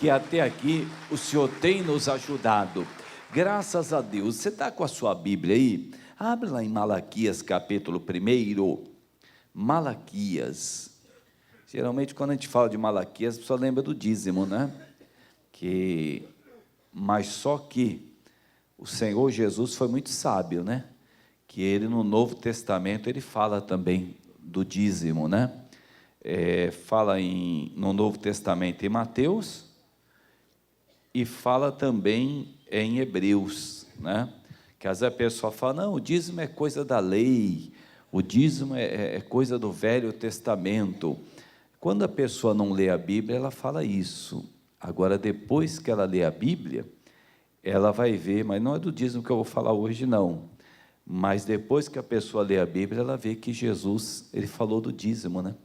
que até aqui o Senhor tem nos ajudado. Graças a Deus. Você está com a sua Bíblia aí? Abre lá em Malaquias capítulo 1. Malaquias. Geralmente quando a gente fala de Malaquias, a pessoa lembra do dízimo, né? Mas só que o Senhor Jesus foi muito sábio, né? Que ele no Novo Testamento ele fala também do dízimo, né? Fala no Novo Testamento em Mateus e fala também em Hebreus, né? Que às vezes a pessoa fala, não, o dízimo é coisa da lei, o dízimo é coisa do Velho Testamento. Quando a pessoa não lê a Bíblia, ela fala isso. Agora, depois que ela lê a Bíblia, ela vai ver, mas não é do dízimo que eu vou falar hoje, não. Mas depois que a pessoa lê a Bíblia, ela vê que Jesus, ele falou do dízimo, né?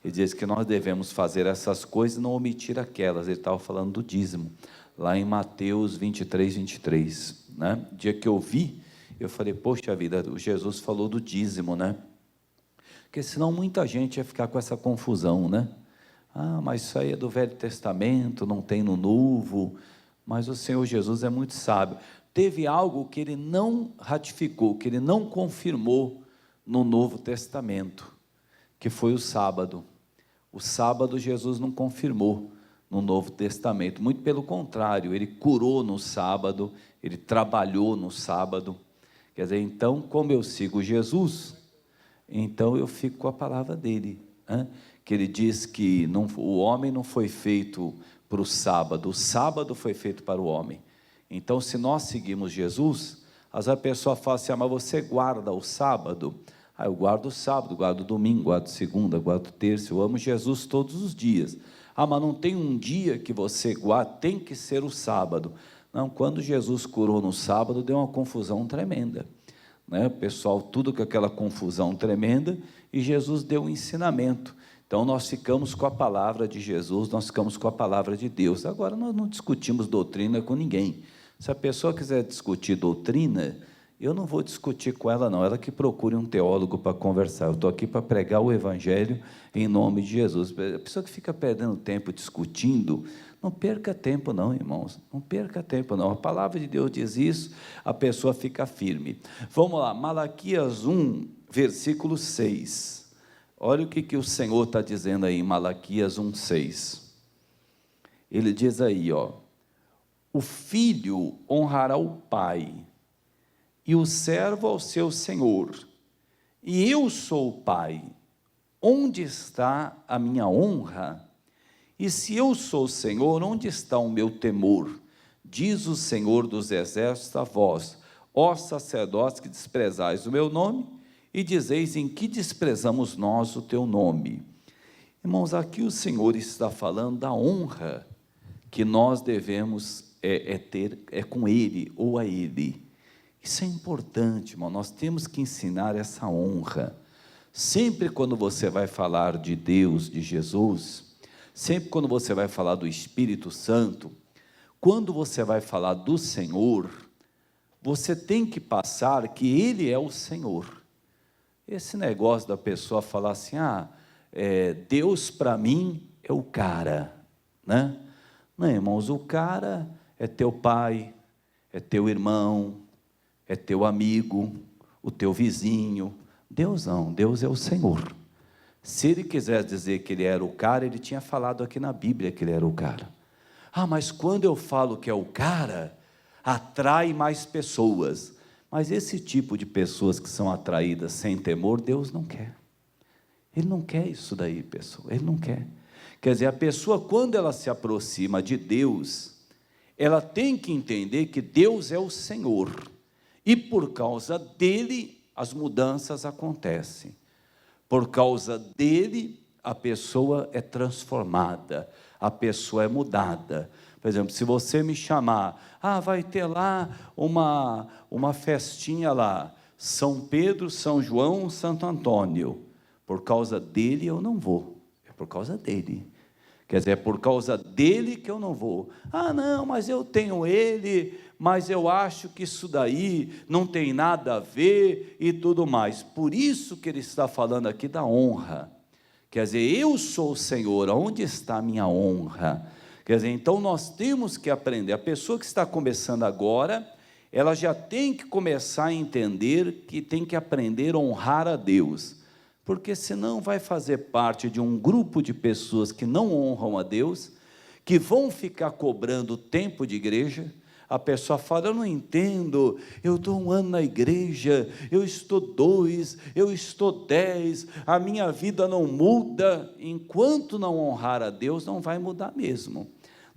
Ele diz que nós devemos fazer essas coisas e não omitir aquelas. Ele estava falando do dízimo, lá em Mateus 23, né? O dia que eu vi, eu falei, poxa vida, Jesus falou do dízimo, né? Porque senão muita gente ia ficar com essa confusão, né? Ah, mas isso aí é do Velho Testamento, não tem no Novo. Mas o Senhor Jesus é muito sábio. Teve algo que ele não ratificou, que ele não confirmou no Novo Testamento, que foi o sábado. O sábado Jesus não confirmou no Novo Testamento, muito pelo contrário, ele curou no sábado, ele trabalhou no sábado. Quer dizer, então, como eu sigo Jesus, então eu fico com a palavra dele, né? Que ele diz que o homem não foi feito para o sábado foi feito para o homem. Então, se nós seguimos Jesus, às vezes a pessoa fala assim, mas você guarda o sábado? Eu guardo o sábado, guardo o domingo, guardo segunda, guardo terça, eu amo Jesus todos os dias. Mas não tem um dia que você guarda, tem que ser o sábado. Não, quando Jesus curou no sábado, deu uma confusão tremenda, né? O pessoal, tudo com aquela confusão tremenda, e Jesus deu um ensinamento. Então nós ficamos com a palavra de Jesus, nós ficamos com a palavra de Deus. Agora nós não discutimos doutrina com ninguém. Se a pessoa quiser discutir doutrina, eu não vou discutir com ela não, ela que procure um teólogo para conversar. Eu estou aqui para pregar o Evangelho em nome de Jesus. A pessoa que fica perdendo tempo discutindo, não perca tempo não, irmãos, não perca tempo não. A palavra de Deus diz isso, a pessoa fica firme. Vamos lá, Malaquias 1, versículo 6. Olha o que o Senhor está dizendo aí em Malaquias 1,6. Ele diz aí, o filho honrará o pai, e o servo ao seu senhor. E eu sou o pai, onde está a minha honra? E se eu sou o Senhor, onde está o meu temor? Diz o Senhor dos exércitos a vós, ó sacerdotes que desprezais o meu nome, e dizeis, em que desprezamos nós o teu nome? Irmãos, aqui o Senhor está falando da honra que nós devemos ter com Ele ou a Ele. Isso é importante, irmão, nós temos que ensinar essa honra. Sempre quando você vai falar de Deus, de Jesus, sempre quando você vai falar do Espírito Santo, quando você vai falar do Senhor, você tem que passar que Ele é o Senhor. Esse negócio da pessoa falar assim, Deus para mim é o cara, né? Não, irmãos, o cara é teu pai, é teu irmão, é teu amigo, o teu vizinho. Deus não, Deus é o Senhor. Se ele quiser dizer que ele era o cara, ele tinha falado aqui na Bíblia que ele era o cara. Mas quando eu falo que é o cara, atrai mais pessoas. Mas esse tipo de pessoas que são atraídas sem temor, Deus não quer. Ele não quer isso daí, pessoal, ele não quer. Quer dizer, a pessoa, quando ela se aproxima de Deus, ela tem que entender que Deus é o Senhor. E por causa dele, as mudanças acontecem. Por causa dele, a pessoa é transformada, a pessoa é mudada. Por exemplo, se você me chamar, vai ter lá uma festinha lá, São Pedro, São João, Santo Antônio. Por causa dele eu não vou, é por causa dele. Quer dizer, é por causa dele que eu não vou. Não, mas eu tenho ele, mas eu acho que isso daí não tem nada a ver e tudo mais. Por isso que ele está falando aqui da honra. Quer dizer, eu sou o Senhor, onde está a minha honra? Quer dizer, então nós temos que aprender. A pessoa que está começando agora, ela já tem que começar a entender que tem que aprender a honrar a Deus, porque senão vai fazer parte de um grupo de pessoas que não honram a Deus, que vão ficar cobrando tempo de igreja. A pessoa fala, eu não entendo, eu estou 1 ano na igreja, eu estou 2, eu estou 10, a minha vida não muda. Enquanto não honrar a Deus, não vai mudar mesmo.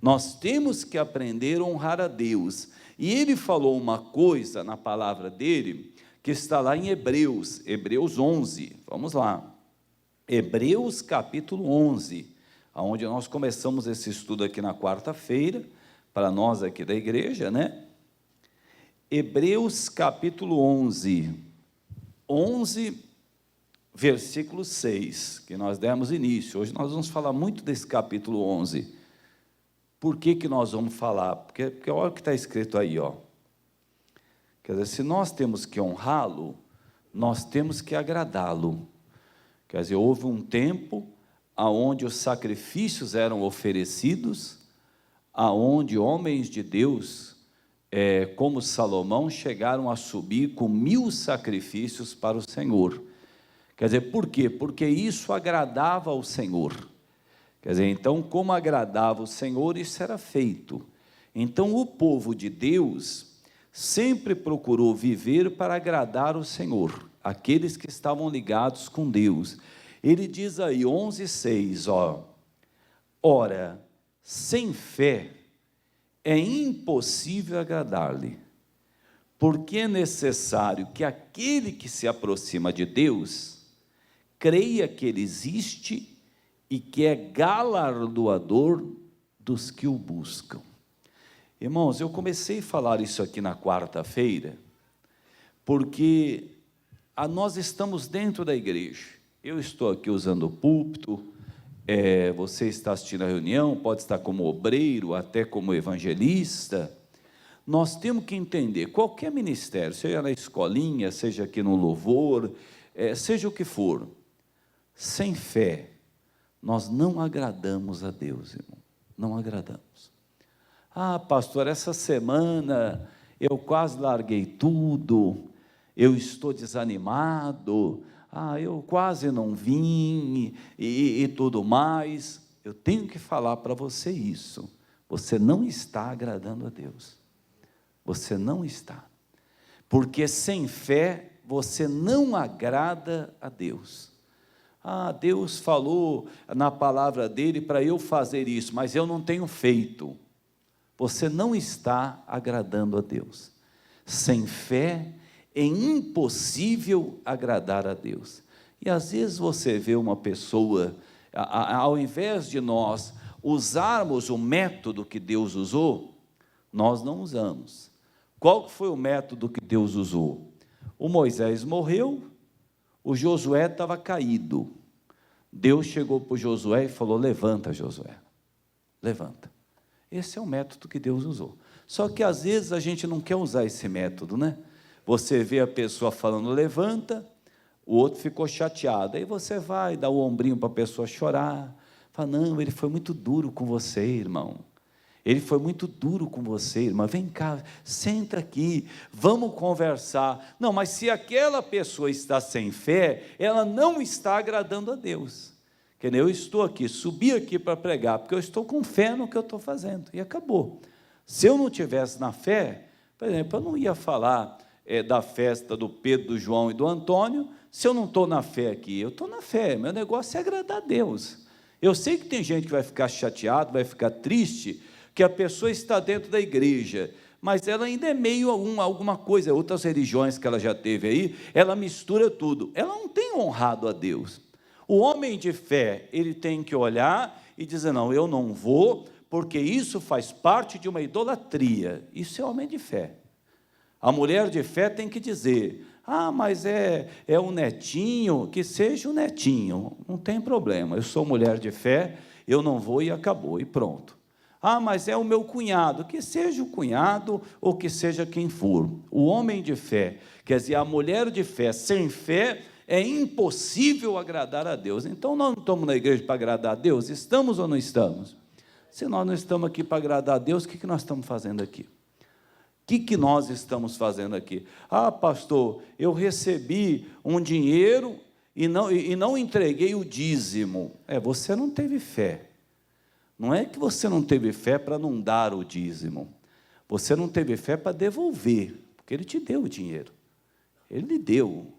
Nós temos que aprender a honrar a Deus. E ele falou uma coisa na palavra dele, que está lá em Hebreus 11, vamos lá. Hebreus capítulo 11, onde nós começamos esse estudo aqui na quarta-feira, para nós aqui da igreja, né? Hebreus capítulo 11, versículo 6, que nós demos início. Hoje nós vamos falar muito desse capítulo 11. Por que nós vamos falar? Porque olha o que está escrito aí, ó. Quer dizer, se nós temos que honrá-lo, nós temos que agradá-lo. Quer dizer, houve um tempo onde os sacrifícios eram oferecidos, aonde homens de Deus, como Salomão, chegaram a subir com 1000 sacrifícios para o Senhor. Quer dizer, por quê? Porque isso agradava ao Senhor. Quer dizer, então, como agradava o Senhor, isso era feito. Então, o povo de Deus sempre procurou viver para agradar o Senhor, aqueles que estavam ligados com Deus. Ele diz aí, 11:6, ó, ora, sem fé é impossível agradar-lhe, porque é necessário que aquele que se aproxima de Deus creia que Ele existe e que é galardoador dos que o buscam. Irmãos, eu comecei a falar isso aqui na quarta-feira, porque nós estamos dentro da igreja. Eu estou aqui usando o púlpito, você está assistindo a reunião, pode estar como obreiro, até como evangelista. Nós temos que entender, qualquer ministério, seja na escolinha, seja aqui no louvor, seja o que for, sem fé, nós não agradamos a Deus, irmão, não agradamos. Ah, pastor, essa semana eu quase larguei tudo, eu estou desanimado, eu quase não vim, e tudo mais. Eu tenho que falar para você isso, você não está agradando a Deus, você não está, porque sem fé você não agrada a Deus. Deus falou na palavra dele para eu fazer isso, mas eu não tenho feito. Você não está agradando a Deus. Sem fé é impossível agradar a Deus. E às vezes você vê uma pessoa, ao invés de nós usarmos o método que Deus usou, nós não usamos. Qual foi o método que Deus usou? O Moisés morreu, o Josué estava caído. Deus chegou para o Josué e falou, levanta, Josué, levanta. Esse é o método que Deus usou. Só que às vezes a gente não quer usar esse método, né? Você vê a pessoa falando, levanta, o outro ficou chateado. Aí você vai dar o ombrinho para a pessoa chorar. Fala, não, ele foi muito duro com você, irmão. Ele foi muito duro com você, irmã. Vem cá, senta aqui, vamos conversar. Não, mas se aquela pessoa está sem fé, ela não está agradando a Deus. Que nem eu estou aqui, subi aqui para pregar, porque eu estou com fé no que eu estou fazendo, e acabou. Se eu não tivesse na fé, por exemplo, eu não ia falar da festa do Pedro, do João e do Antônio, se eu não estou na fé aqui. Eu estou na fé, meu negócio é agradar a Deus. Eu sei que tem gente que vai ficar chateado, vai ficar triste, que a pessoa está dentro da igreja, mas ela ainda é meio alguma coisa, outras religiões que ela já teve aí, ela mistura tudo, ela não tem honrado a Deus. O homem de fé, ele tem que olhar e dizer, não, eu não vou, porque isso faz parte de uma idolatria. Isso é homem de fé. A mulher de fé tem que dizer, mas é um netinho, que seja um netinho, não tem problema, eu sou mulher de fé, eu não vou e acabou, e pronto. Mas é o meu cunhado, que seja o cunhado ou que seja quem for. O homem de fé, quer dizer, a mulher de fé, sem fé, é impossível agradar a Deus. Então, nós não estamos na igreja para agradar a Deus? Estamos ou não estamos? Se nós não estamos aqui para agradar a Deus, o que nós estamos fazendo aqui? O que nós estamos fazendo aqui? Ah, pastor, eu recebi um dinheiro e não entreguei o dízimo. Você não teve fé. Não é que você não teve fé para não dar o dízimo. Você não teve fé para devolver, porque Ele te deu o dinheiro. Ele lhe deu.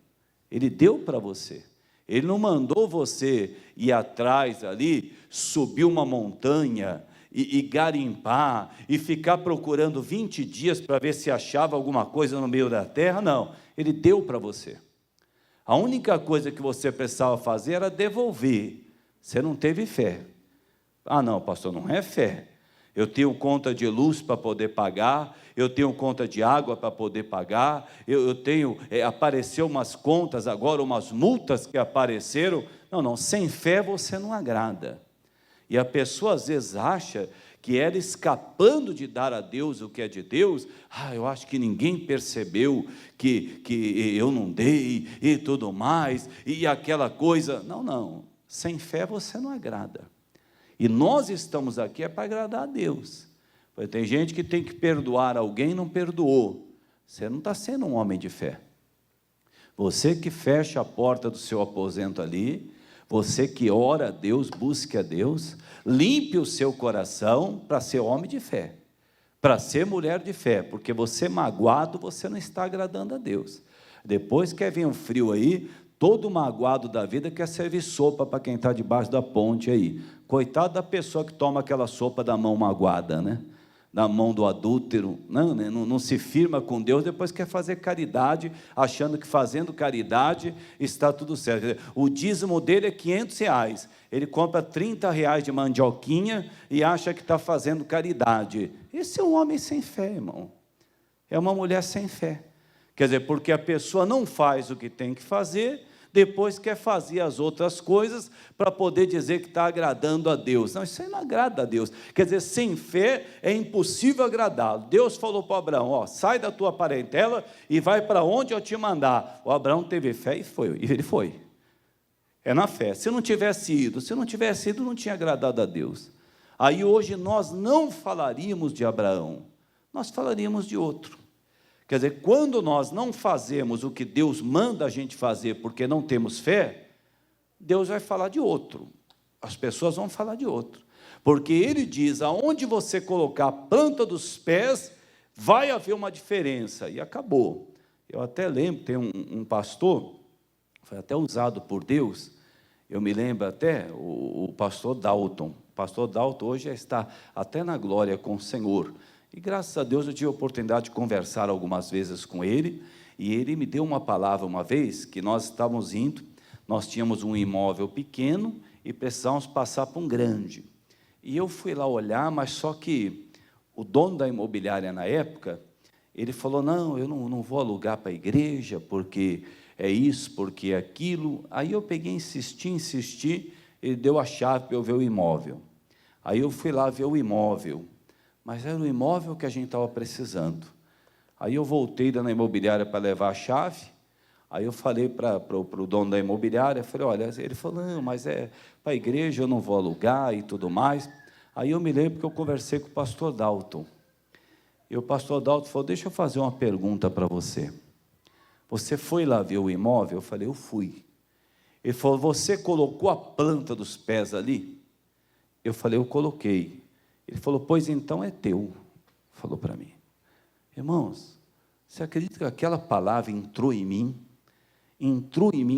Ele deu para você. Ele não mandou você ir atrás ali, subir uma montanha e garimpar, e ficar procurando 20 dias para ver se achava alguma coisa no meio da terra. Não, Ele deu para você. A única coisa que você precisava fazer era devolver. Você não teve fé. Ah, não, pastor, não é fé. Eu tenho conta de luz para poder pagar, eu tenho conta de água para poder pagar, eu tenho, apareceu umas contas agora, umas multas que apareceram. Não, sem fé você não agrada. E a pessoa às vezes acha que ela escapando de dar a Deus o que é de Deus, eu acho que ninguém percebeu que eu não dei e tudo mais, e aquela coisa. Não, sem fé você não agrada. E nós estamos aqui para agradar a Deus. Porque tem gente que tem que perdoar alguém e não perdoou. Você não está sendo um homem de fé. Você que fecha a porta do seu aposento ali, você que ora a Deus, busque a Deus, limpe o seu coração para ser homem de fé, para ser mulher de fé, porque você magoado, você não está agradando a Deus. Depois quer vir um frio aí, todo magoado da vida quer servir sopa para quem está debaixo da ponte aí. Coitado da pessoa que toma aquela sopa da mão magoada, né? Da mão do adúltero, não se firma com Deus, depois quer fazer caridade, achando que fazendo caridade está tudo certo. O dízimo dele é R$500, ele compra R$30 de mandioquinha e acha que está fazendo caridade. Esse é um homem sem fé, irmão. É uma mulher sem fé. Quer dizer, porque a pessoa não faz o que tem que fazer, depois quer fazer as outras coisas para poder dizer que está agradando a Deus. Não, isso aí não agrada a Deus. Quer dizer, sem fé é impossível agradá-lo. Deus falou para Abraão, sai da tua parentela e vai para onde eu te mandar. O Abraão teve fé e ele foi. É na fé. Se não tivesse ido, não tinha agradado a Deus. Aí hoje nós não falaríamos de Abraão, nós falaríamos de outro. Quer dizer, quando nós não fazemos o que Deus manda a gente fazer porque não temos fé, Deus vai falar de outro, as pessoas vão falar de outro, porque Ele diz, aonde você colocar a planta dos pés, vai haver uma diferença, e acabou. Eu até lembro, tem um pastor, foi até usado por Deus, eu me lembro até, o pastor Dalton hoje já está até na glória com o Senhor. E graças a Deus eu tive a oportunidade de conversar algumas vezes com ele, e ele me deu uma palavra uma vez, que nós estávamos indo, nós tínhamos um imóvel pequeno, e precisávamos passar para um grande. E eu fui lá olhar, mas só que o dono da imobiliária na época, ele falou, não, eu não vou alugar para a igreja, porque é isso, porque é aquilo. Aí eu peguei, insisti, ele deu a chave para eu ver o imóvel. Aí eu fui lá ver o imóvel, mas era o imóvel que a gente estava precisando. Aí eu voltei na imobiliária para levar a chave, aí eu falei para o dono da imobiliária, falei, olha, ele falou, não, mas para a igreja eu não vou alugar e tudo mais. Aí eu me lembro que eu conversei com o pastor Dalton, e o pastor Dalton falou, deixa eu fazer uma pergunta para você. Você foi lá ver o imóvel? Eu falei, eu fui. Ele falou, você colocou a planta dos pés ali? Eu falei, eu coloquei. Ele falou, pois então é teu, falou para mim. Irmãos, você acredita que aquela palavra entrou em mim,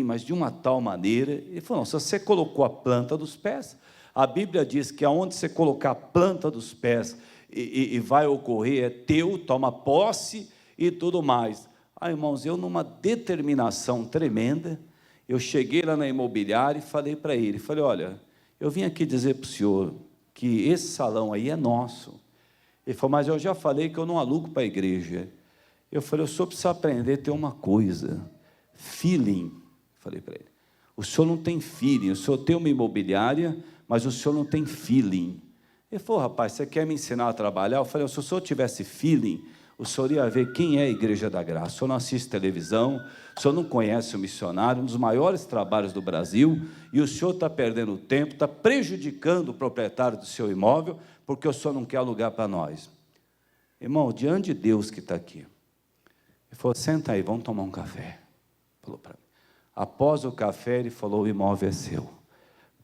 mas de uma tal maneira? Ele falou, não, se você colocou a planta dos pés, a Bíblia diz que aonde você colocar a planta dos pés e vai ocorrer, é teu, toma posse e tudo mais. Irmãos, eu numa determinação tremenda, eu cheguei lá na imobiliária e falei para ele, falei, olha, eu vim aqui dizer para o senhor que esse salão aí é nosso. Ele falou, mas eu já falei que eu não alugo para a igreja. Eu falei, o senhor precisa aprender a ter uma coisa, feeling. Falei para ele, o senhor não tem feeling, o senhor tem uma imobiliária, mas o senhor não tem feeling. Ele falou, rapaz, você quer me ensinar a trabalhar? Eu falei, se o senhor tivesse feeling, o senhor ia ver quem é a Igreja da Graça. O senhor não assiste televisão, o senhor não conhece o missionário, um dos maiores trabalhos do Brasil, e o senhor está perdendo tempo, está prejudicando o proprietário do seu imóvel, porque o senhor não quer alugar para nós. Irmão, diante de Deus que está aqui, ele falou, senta aí, vamos tomar um café. Falou para mim. Após o café, ele falou, o imóvel é seu,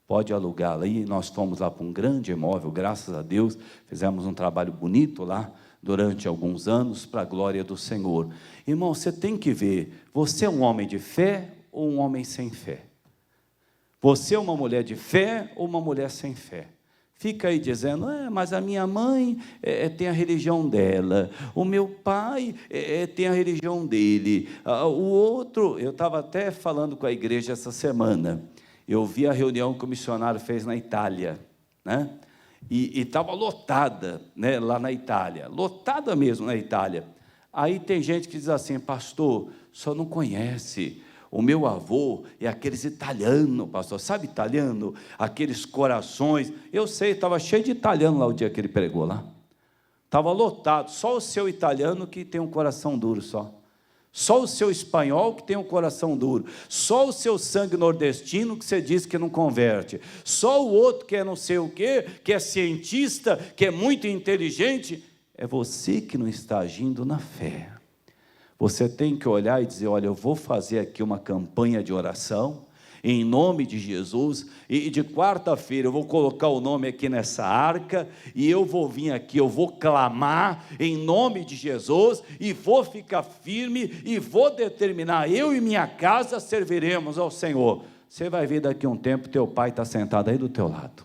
pode alugá-lo. Aí nós fomos lá para um grande imóvel, graças a Deus, fizemos um trabalho bonito lá, durante alguns anos, para a glória do Senhor. Irmão, você tem que ver, você é um homem de fé ou um homem sem fé? Você é uma mulher de fé ou uma mulher sem fé? Fica aí dizendo, mas a minha mãe tem a religião dela, o meu pai tem a religião dele, o outro, eu estava até falando com a igreja essa semana, eu vi a reunião que o missionário fez na Itália, né? E estava lotada, né, lá na Itália, lotada mesmo na Itália. Aí tem gente que diz assim, pastor, o senhor não conhece, o meu avô é aqueles italianos, pastor, sabe italiano? Aqueles corações, eu sei, estava cheio de italiano lá o dia que ele pregou lá, estava lotado, só o seu italiano que tem um coração duro só o seu espanhol que tem um coração duro, só o seu sangue nordestino que você diz que não converte, só o outro que é não sei o quê, que é cientista, que é muito inteligente, é você que não está agindo na fé. Você tem que olhar e dizer, olha, eu vou fazer aqui uma campanha de oração, em nome de Jesus, e de quarta-feira eu vou colocar o nome aqui nessa arca, e eu vou vir aqui, eu vou clamar em nome de Jesus, e vou ficar firme, e vou determinar, eu e minha casa serviremos ao Senhor. Você vai ver daqui a um tempo, teu pai está sentado aí do teu lado,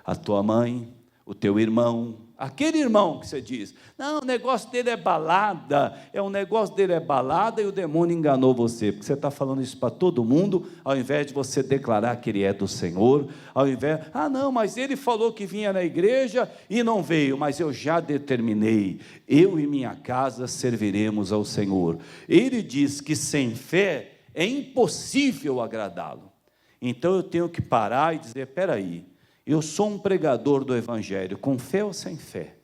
a tua mãe, o teu irmão, aquele irmão que você diz, não, o negócio dele é balada, um negócio dele é balada, e o demônio enganou você, porque você está falando isso para todo mundo, ao invés de você declarar que ele é do Senhor, ao invés, não, mas ele falou que vinha na igreja e não veio, mas eu já determinei, eu e minha casa serviremos ao Senhor. Ele diz que sem fé é impossível agradá-lo, então eu tenho que parar e dizer, espera aí, eu sou um pregador do Evangelho, com fé ou sem fé?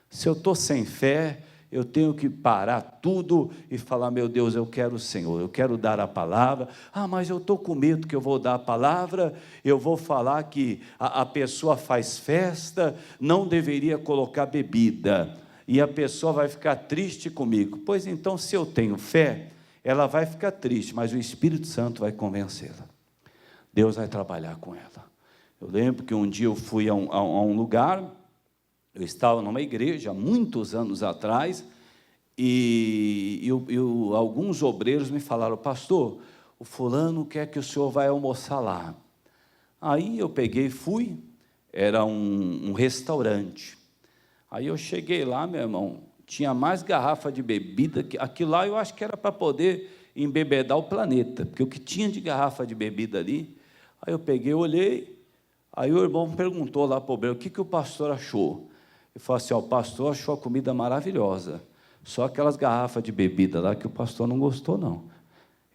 Se eu estou sem fé, eu tenho que parar tudo e falar, meu Deus, eu quero o Senhor, eu quero dar a palavra, mas eu estou com medo que eu vou dar a palavra, eu vou falar que a pessoa faz festa, não deveria colocar bebida, e a pessoa vai ficar triste comigo. Pois então, se eu tenho fé, ela vai ficar triste, mas o Espírito Santo vai convencê-la, Deus vai trabalhar com ela. Eu lembro que um dia eu fui a um lugar, eu estava numa igreja, há muitos anos atrás, e alguns obreiros me falaram, pastor, o fulano quer que o senhor vá almoçar lá. Aí eu peguei e fui, era um restaurante. Aí eu cheguei lá, meu irmão, tinha mais garrafa de bebida, aquilo lá eu acho que era para poder embebedar o planeta, porque o que tinha de garrafa de bebida ali, aí eu peguei, olhei, aí o irmão perguntou lá para o obreiro, o que o pastor achou? Ele falou assim, o pastor achou a comida maravilhosa, só aquelas garrafas de bebida lá que o pastor não gostou, não.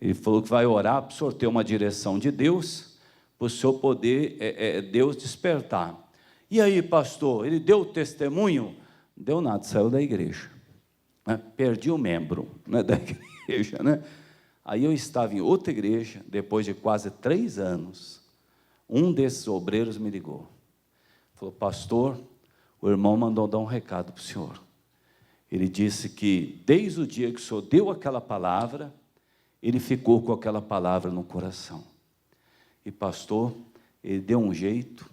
Ele falou que vai orar para o senhor ter uma direção de Deus, para o senhor poder, Deus despertar. E aí, pastor, ele deu o testemunho? Não deu nada, saiu da igreja. Né? Perdi o membro, né, da igreja, né? Aí eu estava em outra igreja, depois de quase 3 anos, um desses obreiros me ligou, falou, pastor, o irmão mandou dar um recado para o senhor, ele disse que desde o dia que o senhor deu aquela palavra, ele ficou com aquela palavra no coração, e pastor, ele deu um jeito,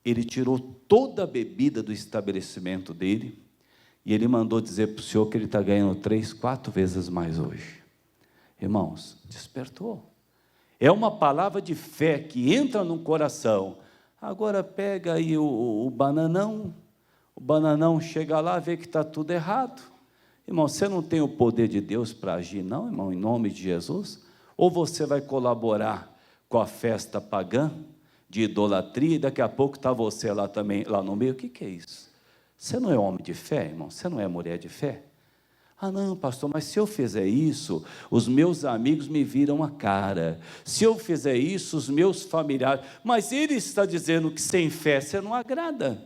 ele tirou toda a bebida do estabelecimento dele, e ele mandou dizer para o senhor que ele está ganhando 3, 4 vezes mais hoje. Irmãos, despertou. É uma palavra de fé que entra no coração. Agora pega aí o bananão chega lá, vê que está tudo errado. Irmão, você não tem o poder de Deus para agir, não, irmão, em nome de Jesus? Ou você vai colaborar com a festa pagã, de idolatria, e daqui a pouco está você lá também, lá no meio? O que é isso? Você não é homem de fé, irmão? Você não é mulher de fé? Não, pastor, mas se eu fizer isso, os meus amigos me viram a cara. Se eu fizer isso, os meus familiares... Mas ele está dizendo que sem fé você não agrada.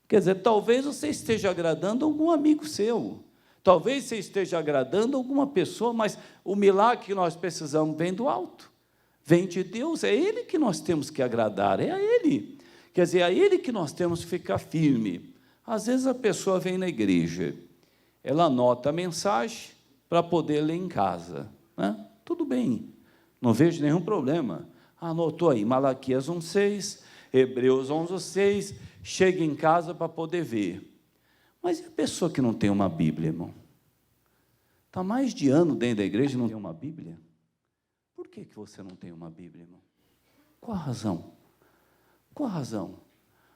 Quer dizer, talvez você esteja agradando algum amigo seu. Talvez você esteja agradando alguma pessoa, mas o milagre que nós precisamos vem do alto, vem de Deus, é Ele que nós temos que agradar, é a Ele. Quer dizer, é a Ele que nós temos que ficar firme. Às vezes a pessoa vem na igreja, ela anota a mensagem para poder ler em casa, né? Tudo bem, não vejo nenhum problema. Anotou aí, Malaquias 1,6, Hebreus 11,6, chega em casa para poder ver. Mas e a pessoa que não tem uma Bíblia, irmão? Está mais de ano dentro da igreja e não tem uma Bíblia? Por que você não tem uma Bíblia, irmão? Qual a razão? Qual a razão?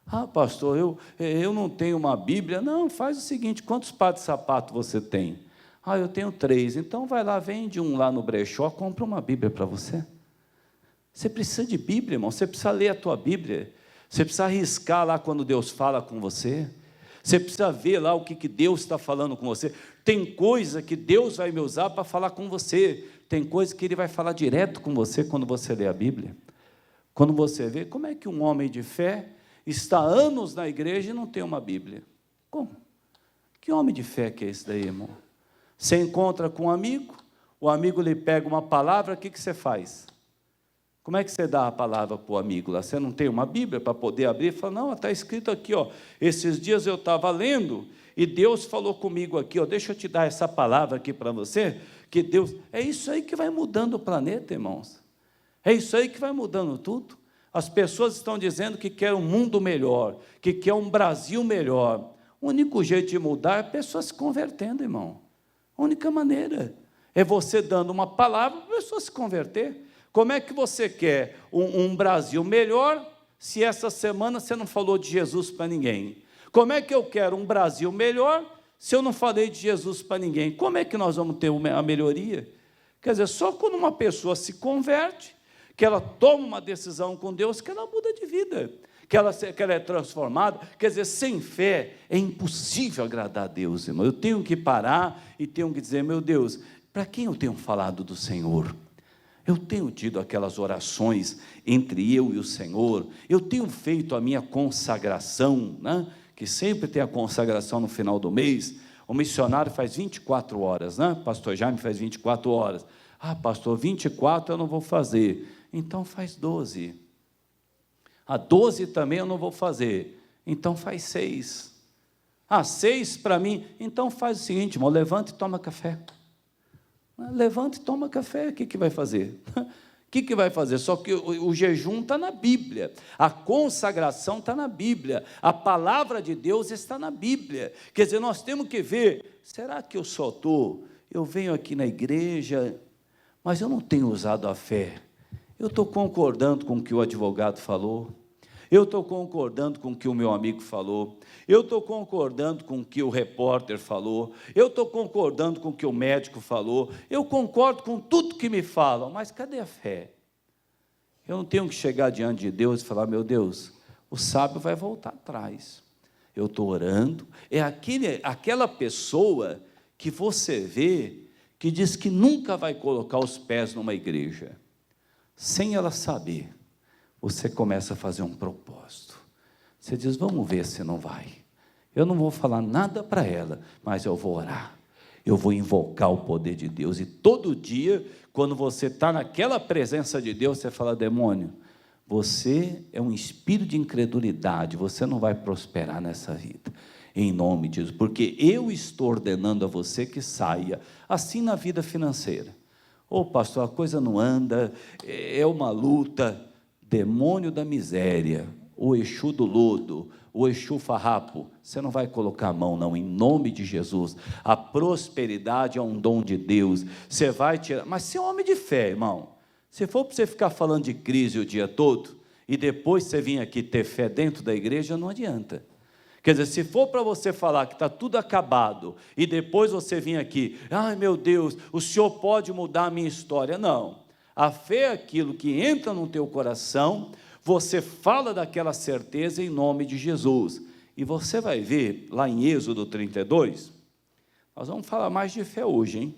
Ah, pastor, eu não tenho uma Bíblia. Não, faz o seguinte, quantos pares de sapato você tem? Ah, eu tenho 3. Então vai lá, vende um lá no brechó, compra uma Bíblia para você. Você precisa de Bíblia, irmão. Você precisa ler a tua Bíblia. Você precisa arriscar lá quando Deus fala com você. Você precisa ver lá o que Deus está falando com você. Tem coisa que Deus vai me usar para falar com você. Tem coisa que Ele vai falar direto com você quando você lê a Bíblia. Quando você vê, como é que um homem de fé está há anos na igreja e não tem uma Bíblia? Como? Que homem de fé que é esse daí, irmão? Você encontra com um amigo, o amigo lhe pega uma palavra, o que você faz? Como é que você dá a palavra para o amigo lá? Você não tem uma Bíblia para poder abrir? Fala, não, está escrito aqui, ó, esses dias eu estava lendo e Deus falou comigo aqui, ó, deixa eu te dar essa palavra aqui para você, que Deus... É isso aí que vai mudando o planeta, irmãos. É isso aí que vai mudando tudo. As pessoas estão dizendo que querem um mundo melhor, que querem um Brasil melhor. O único jeito de mudar é a pessoa se convertendo, irmão. A única maneira é você dando uma palavra para a pessoa se converter. Como é que você quer um Brasil melhor se essa semana você não falou de Jesus para ninguém? Como é que eu quero um Brasil melhor se eu não falei de Jesus para ninguém? Como é que nós vamos ter a melhoria? Quer dizer, só quando uma pessoa se converte, que ela toma uma decisão com Deus, que ela muda de vida, que ela é transformada. Quer dizer, sem fé é impossível agradar a Deus, irmão. Eu tenho que parar e tenho que dizer, meu Deus, para quem eu tenho falado do Senhor? Eu tenho tido aquelas orações entre eu e o Senhor, eu tenho feito a minha consagração, né? Que sempre tem a consagração no final do mês. O missionário faz 24 horas, né? Pastor Jaime faz 24 horas. Ah, pastor, 24 eu não vou fazer. Então faz 12. Ah, 12 também eu não vou fazer. Então faz 6. Ah, 6 para mim. Então faz o seguinte, irmão, levanta e toma café. Levanta e toma café, o que vai fazer? O que vai fazer? Só que o jejum está na Bíblia, a consagração está na Bíblia, a palavra de Deus está na Bíblia. Quer dizer, nós temos que ver, será que eu venho aqui na igreja, mas eu não tenho usado a fé? Eu estou concordando com o que o advogado falou, eu estou concordando com o que o meu amigo falou, eu estou concordando com o que o repórter falou, eu estou concordando com o que o médico falou, eu concordo com tudo que me falam, mas cadê a fé? Eu não tenho que chegar diante de Deus e falar, meu Deus, o sábio vai voltar atrás. Eu estou orando, é aquela pessoa que você vê, que diz que nunca vai colocar os pés numa igreja, sem ela saber. Você começa a fazer um propósito. Você diz, vamos ver se não vai. Eu não vou falar nada para ela, mas eu vou orar. Eu vou invocar o poder de Deus. E todo dia, quando você está naquela presença de Deus, você fala, demônio, você é um espírito de incredulidade, você não vai prosperar nessa vida. Em nome de Jesus. Porque eu estou ordenando a você que saia. Assim na vida financeira. Ô pastor, a coisa não anda, é uma luta. Demônio da miséria, o Exu do lodo, o Exu farrapo, você não vai colocar a mão não, em nome de Jesus. A prosperidade é um dom de Deus, você vai tirar, mas você é um homem de fé, irmão. Se for para você ficar falando de crise o dia todo, e depois você vir aqui ter fé dentro da igreja, não adianta. Quer dizer, se for para você falar que está tudo acabado, e depois você vir aqui, ai meu Deus, o Senhor pode mudar a minha história, não. A fé é aquilo que entra no teu coração, você fala daquela certeza em nome de Jesus. E você vai ver, lá em Êxodo 32, nós vamos falar mais de fé hoje, hein?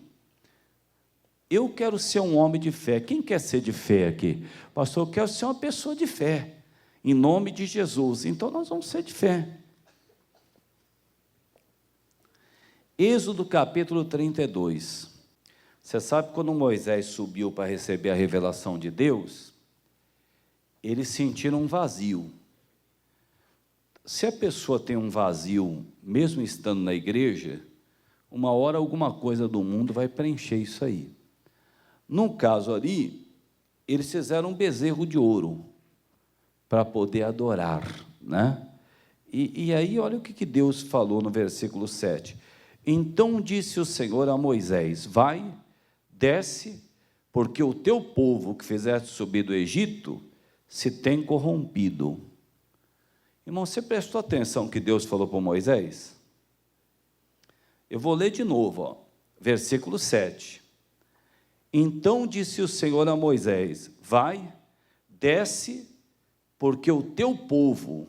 Eu quero ser um homem de fé. Quem quer ser de fé aqui? Pastor, eu quero ser uma pessoa de fé, em nome de Jesus. Então nós vamos ser de fé. Êxodo capítulo 32. Você sabe quando Moisés subiu para receber a revelação de Deus, eles sentiram um vazio. Se a pessoa tem um vazio, mesmo estando na igreja, uma hora alguma coisa do mundo vai preencher isso aí. No caso ali, eles fizeram um bezerro de ouro para poder adorar, né? E aí, olha o que Deus falou no versículo 7. Então disse o Senhor a Moisés: vai, desce, porque o teu povo que fizeste subir do Egito se tem corrompido. Irmão, você prestou atenção que Deus falou para Moisés? Eu vou ler de novo, ó, versículo 7. Então disse o Senhor a Moisés: vai, desce, porque o teu povo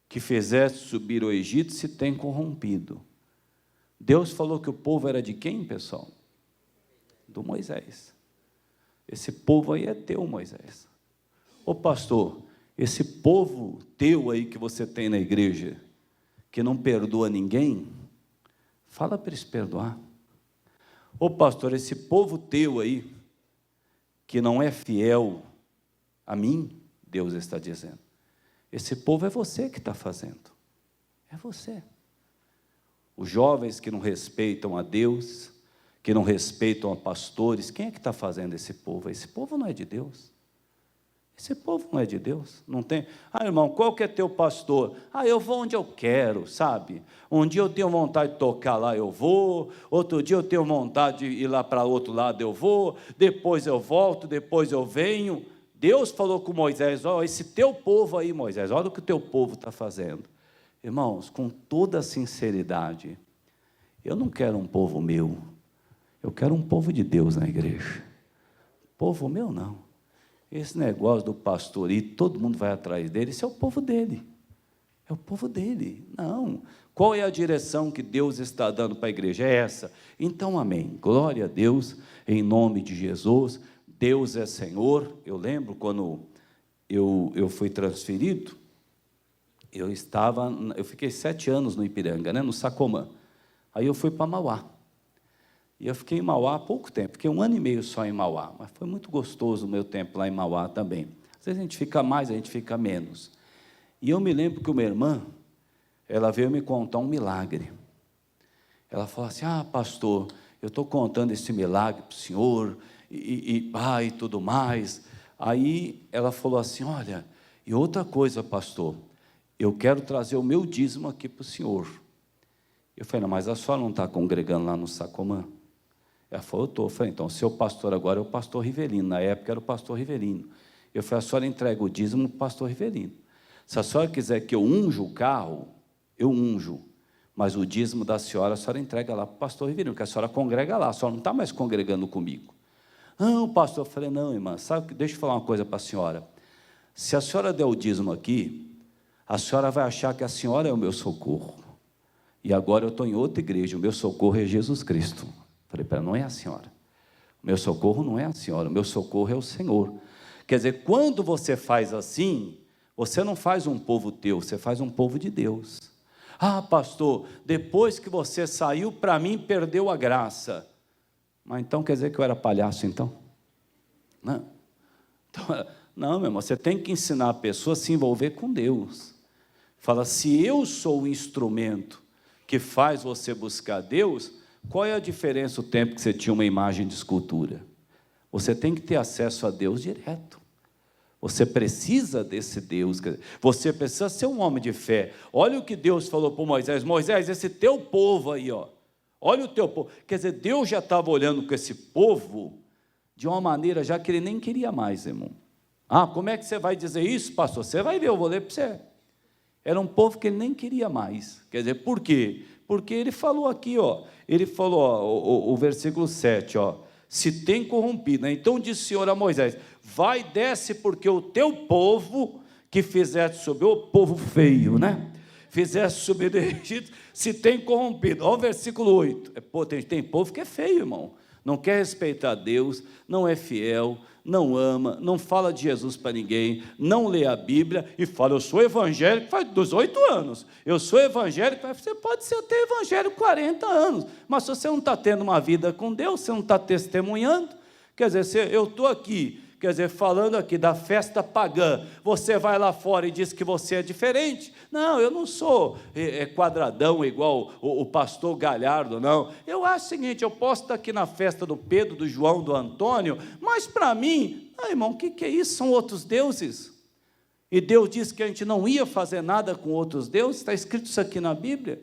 que fizeste subir o Egito se tem corrompido. Deus falou que o povo era de quem, pessoal? Do Moisés. Esse povo aí é teu, Moisés. Ô pastor, esse povo teu aí que você tem na igreja, que não perdoa ninguém, fala para eles perdoar. Ô pastor, esse povo teu aí, que não é fiel a mim, Deus está dizendo, esse povo é você que está fazendo, é você. Os jovens que não respeitam a Deus, que não respeitam a pastores, quem é que está fazendo esse povo? Esse povo não é de Deus. Esse povo não é de Deus. Não tem. Ah, irmão, qual que é teu pastor? Ah, eu vou onde eu quero, sabe? Um dia eu tenho vontade de tocar lá, eu vou. Outro dia eu tenho vontade de ir lá para outro lado, eu vou. Depois eu volto, depois eu venho. Deus falou com Moisés: ó, esse teu povo aí, Moisés, olha o que o teu povo está fazendo. Irmãos, com toda a sinceridade, eu não quero um povo meu, eu quero um povo de Deus na igreja. Povo meu, não. Esse negócio do pastor ir, todo mundo vai atrás dele, esse é o povo dele. É o povo dele. Não. Qual é a direção que Deus está dando para a igreja? É essa. Então, amém. Glória a Deus, em nome de Jesus. Deus é Senhor. Eu lembro quando eu fui transferido, eu fiquei 7 anos no Ipiranga, né, no Sacomã. Aí eu fui para Mauá. E eu fiquei em Mauá há pouco tempo, fiquei 1 ano e meio só em Mauá, mas foi muito gostoso o meu tempo lá em Mauá também. Às vezes a gente fica mais, a gente fica menos. E eu me lembro que uma irmã, ela veio me contar um milagre. Ela falou assim: ah, pastor, eu estou contando esse milagre para o senhor, e tudo mais. Aí ela falou assim: olha, e outra coisa, pastor, eu quero trazer o meu dízimo aqui para o senhor. Eu falei: não, mas a senhora não está congregando lá no Sacomã? Ela falou: eu estou. Eu falei: então, o seu pastor agora é o pastor Rivelino. Na época era o pastor Rivelino. Eu falei: a senhora entrega o dízimo para o pastor Rivelino. Se a senhora quiser que eu unja o carro, eu unjo. Mas o dízimo da senhora, a senhora entrega lá para o pastor Rivelino, porque a senhora congrega lá, a senhora não está mais congregando comigo. Não, pastor. Eu falei: não, irmã, sabe, deixa eu falar uma coisa para a senhora. Se a senhora der o dízimo aqui, a senhora vai achar que a senhora é o meu socorro. E agora eu estou em outra igreja, o meu socorro é Jesus Cristo. Falei para ela: não é a senhora. O meu socorro não é a senhora, o meu socorro é o Senhor. Quer dizer, quando você faz assim, você não faz um povo teu, você faz um povo de Deus. Ah, pastor, depois que você saiu, para mim, perdeu a graça. Mas então quer dizer que eu era palhaço, então? Não. Então, não, meu irmão, você tem que ensinar a pessoa a se envolver com Deus. Fala: se eu sou o instrumento que faz você buscar Deus, qual é a diferença o tempo que você tinha uma imagem de escultura? Você tem que ter acesso a Deus direto. Você precisa desse Deus, você precisa ser um homem de fé. Olha o que Deus falou para Moisés: Moisés, esse teu povo aí, ó, olha o teu povo. Quer dizer, Deus já estava olhando com esse povo de uma maneira já que ele nem queria mais, irmão. Ah, como é que você vai dizer isso, pastor? Você vai ver, eu vou ler para você. Era um povo que ele nem queria mais. Quer dizer, por quê? Porque ele falou aqui, ó, ele falou, ó, o versículo 7, ó, se tem corrompido, né? Então disse o Senhor a Moisés: vai, desce, porque o teu povo que fizeste subir, o povo feio, né? Fizeste subir do Egito, se tem corrompido. Olha o versículo 8. Pô, tem povo que é feio, irmão. não quer respeitar Deus, não é fiel, não ama, não fala de Jesus para ninguém, não lê a Bíblia e fala, eu sou evangélico faz 18 anos, eu sou evangélico, você pode ser até evangélico 40 anos, mas se você não está tendo uma vida com Deus, você não está testemunhando, quer dizer, eu estou aqui, quer dizer, falando aqui da festa pagã, você vai lá fora e diz que você é diferente. Não, eu não sou quadradão igual o pastor Galhardo, não. Eu acho o seguinte, eu posso estar aqui na festa do Pedro, do João, do Antônio, mas para mim, irmão, o que é isso? São outros deuses. E Deus disse que a gente não ia fazer nada com outros deuses, está escrito isso aqui na Bíblia.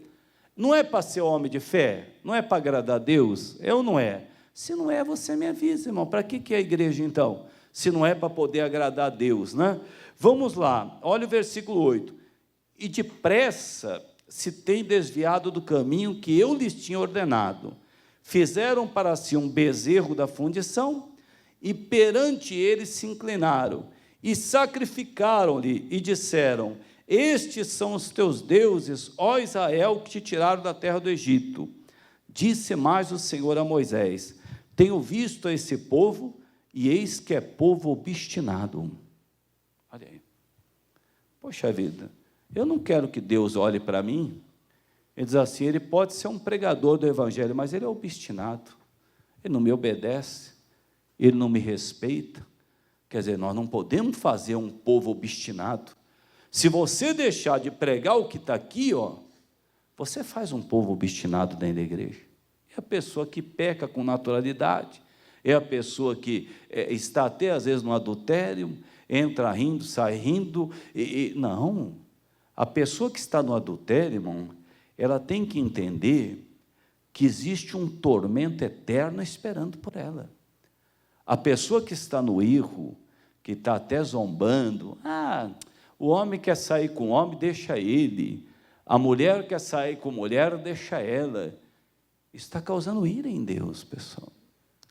Não é para ser homem de fé, não é para agradar a Deus, eu não é. Se não é, você me avisa, irmão, para que é a igreja então? Se não é para poder agradar a Deus, né? Vamos lá, olha o versículo 8. E depressa se tem desviado do caminho que eu lhes tinha ordenado. Fizeram para si um bezerro da fundição, e perante ele se inclinaram, e sacrificaram-lhe, e disseram, estes são os teus deuses, ó Israel, que te tiraram da terra do Egito. Disse mais o Senhor a Moisés, tenho visto a esse povo, e eis que é povo obstinado. Olha aí. Poxa vida, eu não quero que Deus olhe para mim. Ele diz assim, ele pode ser um pregador do evangelho, mas ele é obstinado. Ele não me obedece, ele não me respeita. Quer dizer, nós não podemos fazer um povo obstinado. Se você deixar de pregar o que está aqui, você faz um povo obstinado dentro da igreja. É a pessoa que peca com naturalidade, é a pessoa que está até às vezes no adultério, entra rindo, sai rindo, não, a pessoa que está no adultério, irmão, ela tem que entender que existe um tormento eterno esperando por ela. A pessoa que está no erro, que está até zombando, o homem quer sair com o homem, deixa ele, a mulher quer sair com a mulher, deixa ela, está causando ira em Deus, pessoal.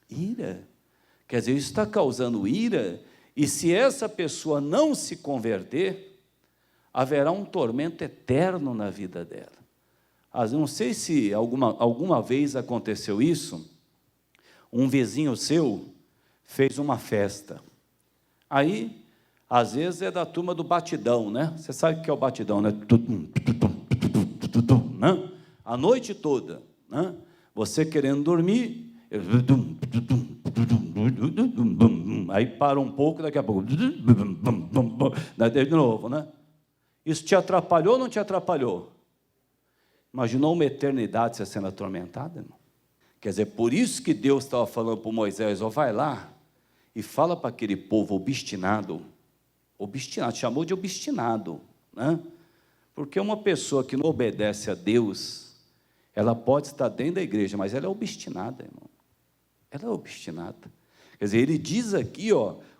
Ira, quer dizer, isso está causando ira, e se essa pessoa não se converter, haverá um tormento eterno na vida dela. Não sei se alguma vez aconteceu isso, um vizinho seu fez uma festa, aí, às vezes é da turma do batidão, né? Você sabe o que é o batidão, né? A noite toda, né? Você querendo dormir, aí para um pouco, daqui a pouco, de novo, né? Isso te atrapalhou ou não te atrapalhou? Imaginou uma eternidade você sendo atormentada, irmão? Quer dizer, por isso que Deus estava falando para Moisés, vai lá e fala para aquele povo obstinado, chamou de obstinado, né? Porque uma pessoa que não obedece a Deus, ela pode estar dentro da igreja, mas ela é obstinada, irmão. Ela é obstinada. Quer dizer, ele diz aqui,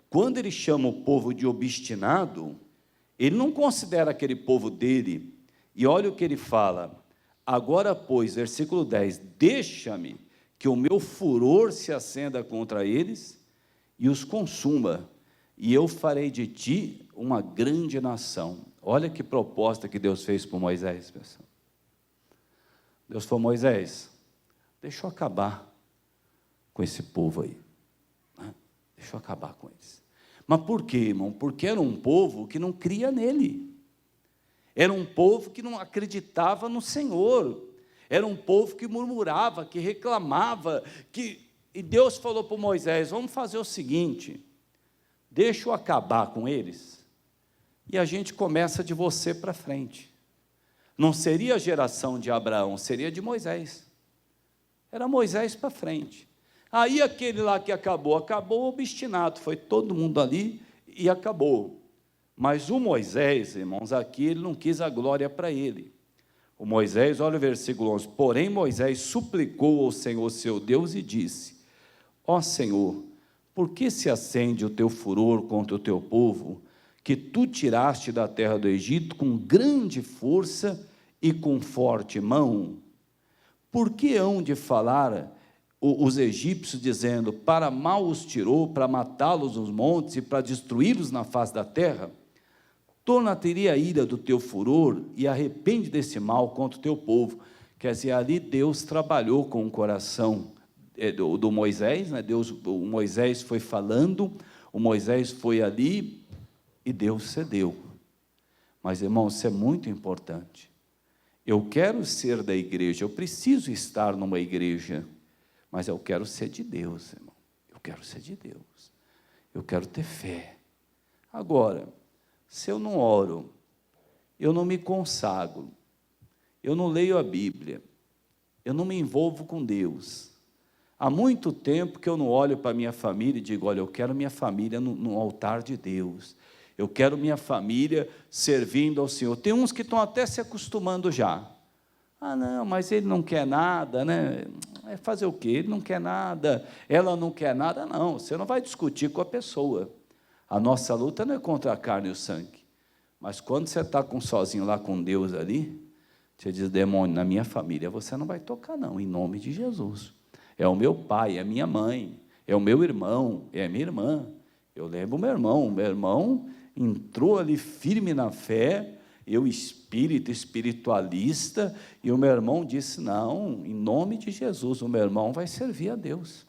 quando ele chama o povo de obstinado, ele não considera aquele povo dele, e olha o que ele fala, agora, pois, versículo 10, deixa-me que o meu furor se acenda contra eles e os consuma, e eu farei de ti uma grande nação. Olha que proposta que Deus fez para Moisés, pessoal. Deus falou, Moisés, deixa eu acabar com esse povo aí, né? Deixa eu acabar com eles. Mas por quê, irmão? Porque era um povo que não cria nele, era um povo que não acreditava no Senhor, era um povo que murmurava, que reclamava, e Deus falou para Moisés, vamos fazer o seguinte, deixa eu acabar com eles, e a gente começa de você para frente. Não seria a geração de Abraão, seria de Moisés. Era Moisés para frente. Aí aquele lá que acabou obstinado, foi todo mundo ali e acabou. Mas o Moisés, irmãos, aqui ele não quis a glória para ele. O Moisés, olha o versículo 11, porém Moisés suplicou ao Senhor seu Deus e disse, ó Senhor, por que se acende o teu furor contra o teu povo, que tu tiraste da terra do Egito com grande força e com forte mão? Por que hão de falar os egípcios, dizendo, para mal os tirou, para matá-los nos montes e para destruí-los na face da terra? Torna-te a ira do teu furor e arrepende desse mal contra o teu povo. Quer dizer, ali Deus trabalhou com o coração do Moisés, né? O Moisés foi falando, o Moisés foi ali e Deus cedeu. Mas, irmão, isso é muito importante. Eu quero ser da igreja, eu preciso estar numa igreja, mas eu quero ser de Deus, irmão. Eu quero ser de Deus. Eu quero ter fé. Agora, se eu não oro, eu não me consagro, eu não leio a Bíblia, eu não me envolvo com Deus. Há muito tempo que eu não olho para a minha família e digo, olha, eu quero minha família no altar de Deus. Eu quero minha família servindo ao Senhor. Tem uns que estão até se acostumando já. Ah, não, mas ele não quer nada, né? É fazer o quê? Ele não quer nada, ela não quer nada. Não, você não vai discutir com a pessoa. A nossa luta não é contra a carne e o sangue. Mas quando você está sozinho lá com Deus ali, você diz, demônio, na minha família você não vai tocar não, em nome de Jesus. É o meu pai, é a minha mãe, é o meu irmão, é a minha irmã. Eu lembro o meu irmão entrou ali firme na fé, eu espiritualista, e o meu irmão disse, não, em nome de Jesus, o meu irmão vai servir a Deus.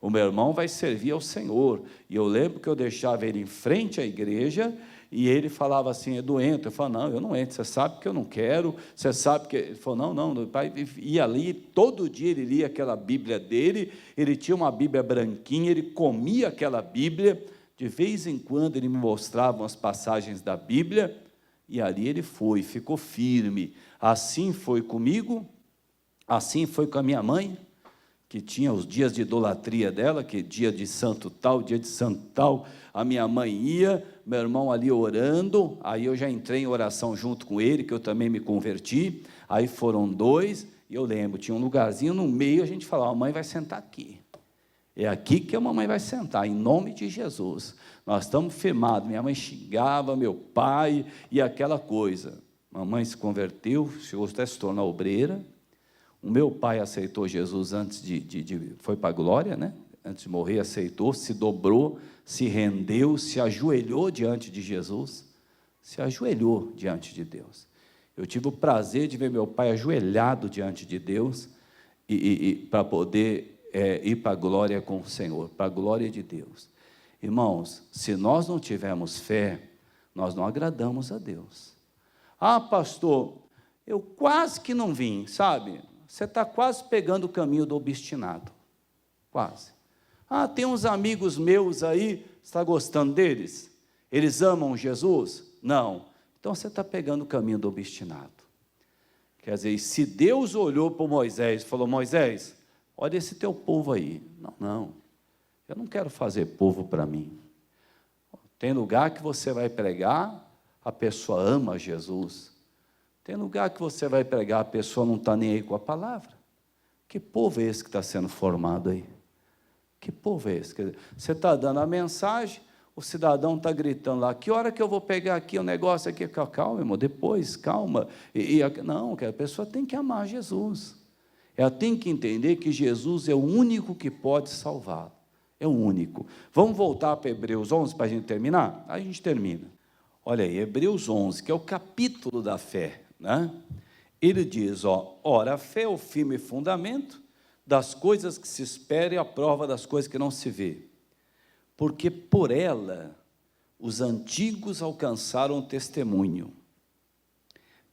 O meu irmão vai servir ao Senhor. E eu lembro que eu deixava ele em frente à igreja, e ele falava assim, é doente. Eu falava, não, eu não entro, você sabe que eu não quero, você sabe que... Ele falou, não, o pai ia ali, todo dia ele lia aquela Bíblia dele, ele tinha uma Bíblia branquinha, ele comia aquela Bíblia, de vez em quando ele me mostrava umas passagens da Bíblia, e ali ele ficou firme. Assim foi comigo, assim foi com a minha mãe, que tinha os dias de idolatria dela, que dia de santo tal, dia de santo tal, a minha mãe ia, meu irmão ali orando, aí eu já entrei em oração junto com ele, que eu também me converti, aí foram 2, e eu lembro, tinha um lugarzinho no meio, a gente falava, a mãe vai sentar aqui, é aqui que a mamãe vai sentar, em nome de Jesus, nós estamos firmados. Minha mãe xingava, meu pai, e aquela coisa, mamãe se converteu, chegou até se tornar obreira. O meu pai aceitou Jesus antes foi para a glória, né? Antes de morrer, aceitou, se dobrou, se rendeu, se ajoelhou diante de Jesus, se ajoelhou diante de Deus. Eu tive o prazer de ver meu pai ajoelhado diante de Deus, para poder ir para a glória com o Senhor, para a glória de Deus. Irmãos, se nós não tivermos fé, nós não agradamos a Deus. Ah, pastor, eu quase que não vim, sabe? Você está quase pegando o caminho do obstinado. Quase. Ah, tem uns amigos meus aí, você está gostando deles? Eles amam Jesus? Não. Então você está pegando o caminho do obstinado. Quer dizer, se Deus olhou para Moisés e falou, Moisés, olha esse teu povo aí. Não, eu não quero fazer povo para mim. Tem lugar que você vai pregar, a pessoa ama Jesus. Tem lugar que você vai pregar, a pessoa não está nem aí com a palavra. Que povo é esse que está sendo formado aí? Que povo é esse? Quer dizer, você está dando a mensagem, o cidadão está gritando lá, que hora que eu vou pegar aqui o negócio aqui? Calma, irmão, depois, calma. Não, a pessoa tem que amar Jesus. Ela tem que entender que Jesus é o único que pode salvá-lo. É o único. Vamos voltar para Hebreus 11 para a gente terminar? Aí a gente termina. Olha aí, Hebreus 11, que é o capítulo da fé, né? Ele diz, ora, a fé é o firme fundamento das coisas que se esperam e a prova das coisas que não se vê. Porque por ela os antigos alcançaram o testemunho.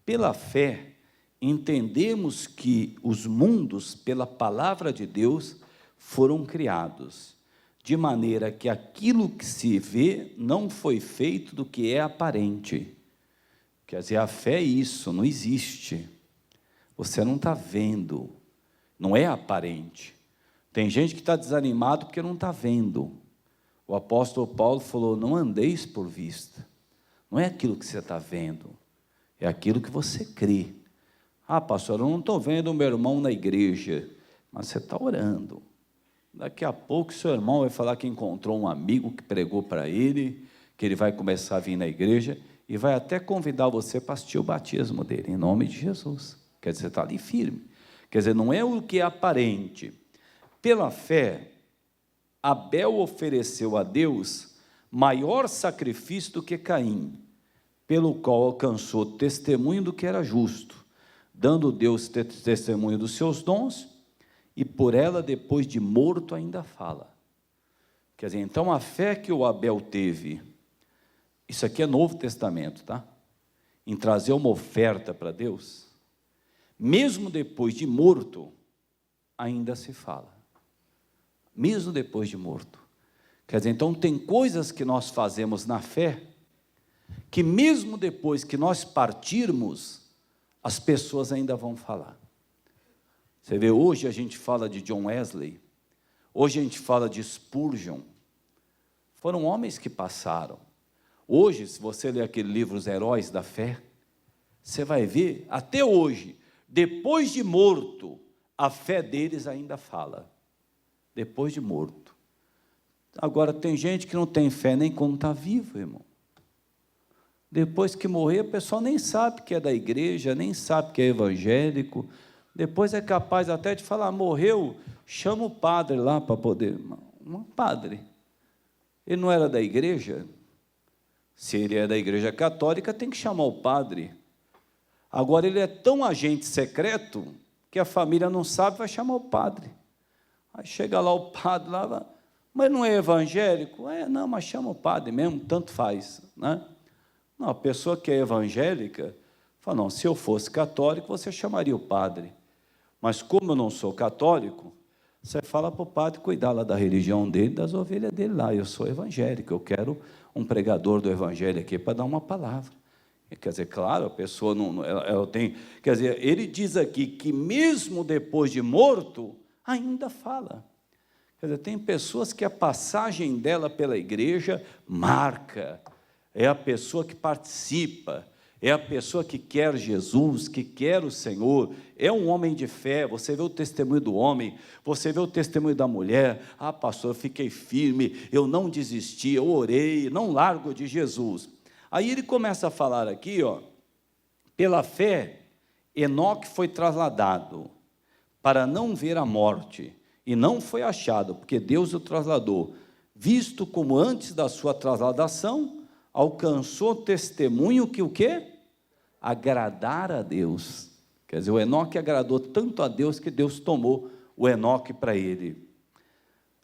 Pela fé, entendemos que os mundos, pela palavra de Deus, foram criados, de maneira que aquilo que se vê não foi feito do que é aparente. Quer dizer, a fé é isso, não existe. Você não está vendo, não é aparente. Tem gente que está desanimado porque não está vendo. O apóstolo Paulo falou, não andeis por vista. Não é aquilo que você está vendo, é aquilo que você crê. Ah, pastor, eu não estou vendo o meu irmão na igreja, mas você está orando. Daqui a pouco seu irmão vai falar que encontrou um amigo que pregou para ele, que ele vai começar a vir na igreja, e vai até convidar você para assistir o batismo dele, em nome de Jesus. Quer dizer, você está ali firme. Quer dizer, não é o que é aparente. Pela fé, Abel ofereceu a Deus maior sacrifício do que Caim, pelo qual alcançou testemunho do que era justo, dando Deus testemunho dos seus dons, e por ela, depois de morto, ainda fala. Quer dizer, então a fé que o Abel teve, isso aqui é Novo Testamento, tá? Em trazer uma oferta para Deus, mesmo depois de morto, ainda se fala. Mesmo depois de morto. Quer dizer, então tem coisas que nós fazemos na fé, que mesmo depois que nós partirmos, as pessoas ainda vão falar. Você vê, hoje a gente fala de John Wesley, hoje a gente fala de Spurgeon, foram homens que passaram. Hoje, se você ler aquele livro, Os Heróis da Fé, você vai ver, até hoje, depois de morto, a fé deles ainda fala. Depois de morto. Agora, tem gente que não tem fé nem quando está vivo, irmão. Depois que morrer, o pessoal nem sabe que é da igreja, nem sabe que é evangélico. Depois é capaz até de falar, morreu, chama o padre lá para poder... Um padre. Ele não era da igreja? Se ele é da igreja católica, tem que chamar o padre. Agora, ele é tão agente secreto, que a família não sabe, vai chamar o padre. Aí chega lá o padre, lá, mas não é evangélico? Não, mas chama o padre mesmo, tanto faz, né? Não, a pessoa que é evangélica, fala, não, se eu fosse católico, você chamaria o padre. Mas como eu não sou católico, você fala para o padre cuidar lá da religião dele, das ovelhas dele lá. Eu sou evangélico, eu quero um pregador do evangelho aqui para dar uma palavra. Quer dizer, claro, a pessoa não, ela tem... Quer dizer, ele diz aqui que mesmo depois de morto, ainda fala. Quer dizer, tem pessoas que a passagem dela pela igreja marca, é a pessoa que participa, é a pessoa que quer Jesus, que quer o Senhor, é um homem de fé. Você vê o testemunho do homem, você vê o testemunho da mulher, pastor, eu fiquei firme, eu não desisti, eu orei, não largo de Jesus. Aí ele começa a falar aqui, pela fé, Enoque foi trasladado para não ver a morte, e não foi achado, porque Deus o trasladou, visto como antes da sua trasladação, alcançou testemunho que o quê? Agradar a Deus. Quer dizer, o Enoque agradou tanto a Deus, que Deus tomou o Enoque para ele.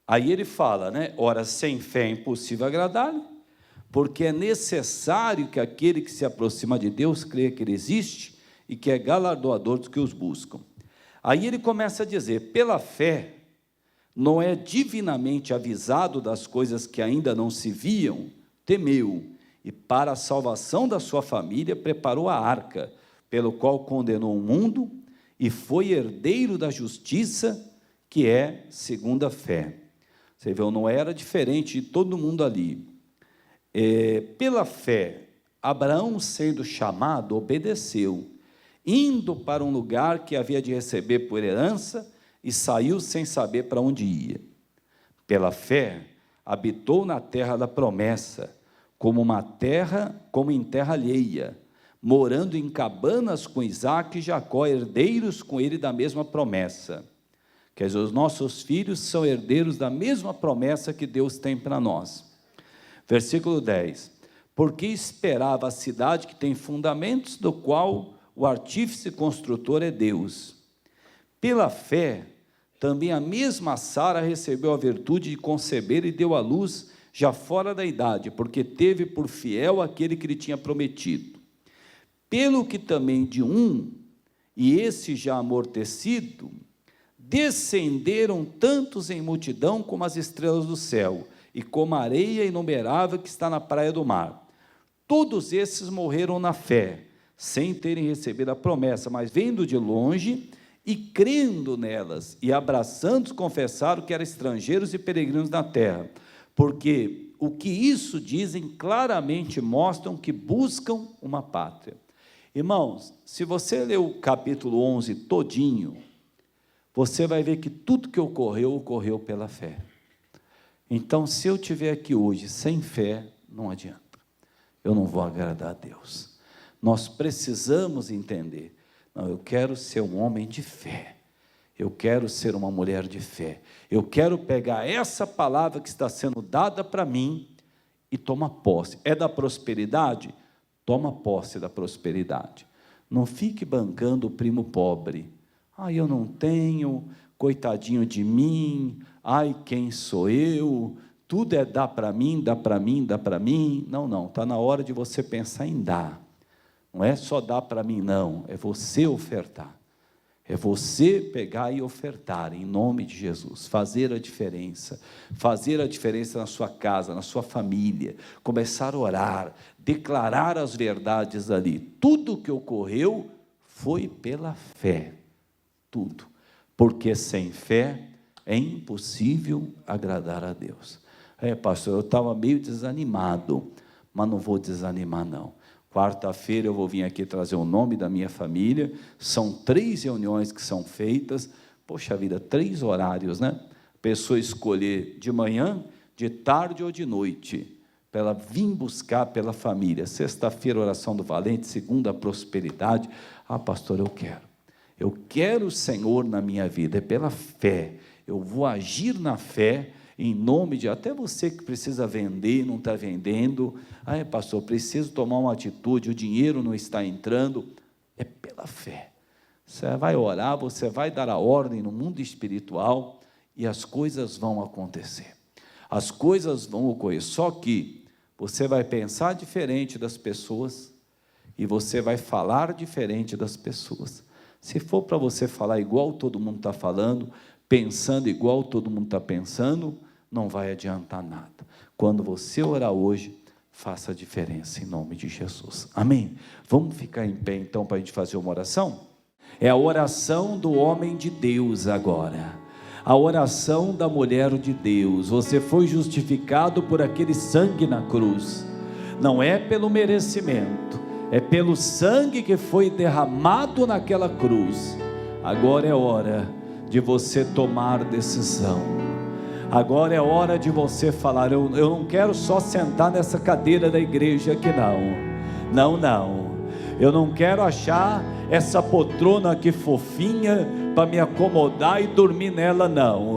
Aí ele fala, né? Ora, sem fé é impossível agradar-lhe, porque é necessário que aquele que se aproxima de Deus creia que Ele existe e que é galardoador dos que os buscam. Aí ele começa a dizer, pela fé, Noé, divinamente avisado das coisas que ainda não se viam, temeu, e para a salvação da sua família preparou a arca, pelo qual condenou o mundo e foi herdeiro da justiça, que é segundo a fé. Você vê, o Noé era diferente de todo mundo ali. Pela fé, Abraão, sendo chamado, obedeceu, indo para um lugar que havia de receber por herança, e saiu sem saber para onde ia. Pela fé, habitou na terra da promessa, como em terra alheia, morando em cabanas com Isaque e Jacó, herdeiros com ele da mesma promessa. Quer dizer, os nossos filhos são herdeiros da mesma promessa que Deus tem para nós. Versículo 10, porque esperava a cidade que tem fundamentos, do qual o artífice construtor é Deus. Pela fé, também a mesma Sara recebeu a virtude de conceber e deu à luz, já fora da idade, porque teve por fiel aquele que lhe tinha prometido. Pelo que também de um, e esse já amortecido, descenderam tantos em multidão como as estrelas do céu, e como a areia inumerável que está na praia do mar. Todos esses morreram na fé, sem terem recebido a promessa, mas vendo de longe e crendo nelas, e abraçando-os, confessaram que eram estrangeiros e peregrinos na terra, porque o que isso dizem claramente mostram que buscam uma pátria. Irmãos, se você ler o capítulo 11 todinho, você vai ver que tudo que ocorreu pela fé. Então, se eu estiver aqui hoje sem fé, não adianta, eu não vou agradar a Deus. Nós precisamos entender, não, eu quero ser um homem de fé, eu quero ser uma mulher de fé, eu quero pegar essa palavra que está sendo dada para mim e tomar posse. É da prosperidade? Toma posse da prosperidade. Não fique bancando o primo pobre. Eu não tenho coitadinho de mim, ai, quem sou eu, tudo é dá para mim, dá para mim, dá para mim. Não, está na hora de você pensar em dar. Não é só dar para mim, não, é você ofertar. É você pegar e ofertar em nome de Jesus, fazer a diferença na sua casa, na sua família, começar a orar, declarar as verdades ali. Tudo que ocorreu foi pela fé, tudo, porque sem fé é impossível agradar a Deus. Pastor, eu estava meio desanimado, mas não vou desanimar não. Quarta-feira eu vou vir aqui trazer o nome da minha família, são 3 reuniões que são feitas, poxa vida, 3 horários, né? Pessoa escolher de manhã, de tarde ou de noite, para ela vir buscar pela família. Sexta-feira, oração do valente, segunda, prosperidade. Pastor, eu quero o Senhor na minha vida, é pela fé, eu vou agir na fé, em nome de, até você que precisa vender, não está vendendo, pastor, preciso tomar uma atitude, o dinheiro não está entrando, é pela fé, você vai orar, você vai dar a ordem no mundo espiritual, e as coisas vão acontecer, as coisas vão ocorrer, só que você vai pensar diferente das pessoas, e você vai falar diferente das pessoas. Se for para você falar igual todo mundo está falando, pensando igual todo mundo está pensando, não vai adiantar nada. Quando você orar hoje, faça a diferença em nome de Jesus. Amém? Vamos ficar em pé então para a gente fazer uma oração? É a oração do homem de Deus agora. A oração da mulher de Deus. Você foi justificado por aquele sangue na cruz. Não é pelo merecimento, é pelo sangue que foi derramado naquela cruz. Agora é hora de você tomar decisão. Agora é hora de você falar, eu não quero só sentar nessa cadeira da igreja aqui não, eu não quero achar essa poltrona aqui fofinha, para me acomodar e dormir nela não,